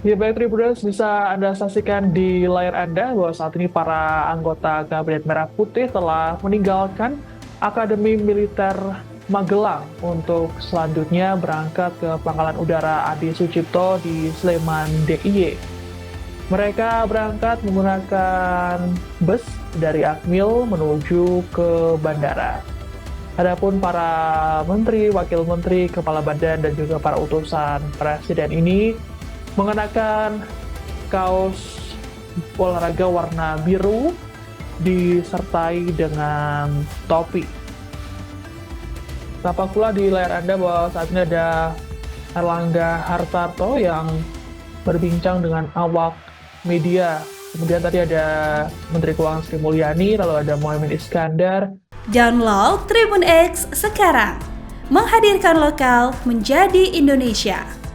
Ya baik Tribuners, bisa Anda saksikan di layar Anda bahwa saat ini para anggota Kabinet Merah Putih telah meninggalkan Akademi Militer Magelang untuk selanjutnya berangkat ke Pangkalan Udara Adi Sucipto di Sleman DIY. Mereka berangkat menggunakan bus dari Akmil menuju ke bandara. Adapun para menteri, wakil menteri, kepala badan, dan juga para utusan presiden ini mengenakan kaos olahraga warna biru disertai dengan topi. Tampak pula di layar Anda bahwa saat ini ada Erlangga Hartarto yang berbincang dengan awak media. Kemudian tadi ada Menteri Keuangan Sri Mulyani, lalu ada Muhaimin Iskandar. Download Tribun X sekarang, menghadirkan lokal menjadi Indonesia.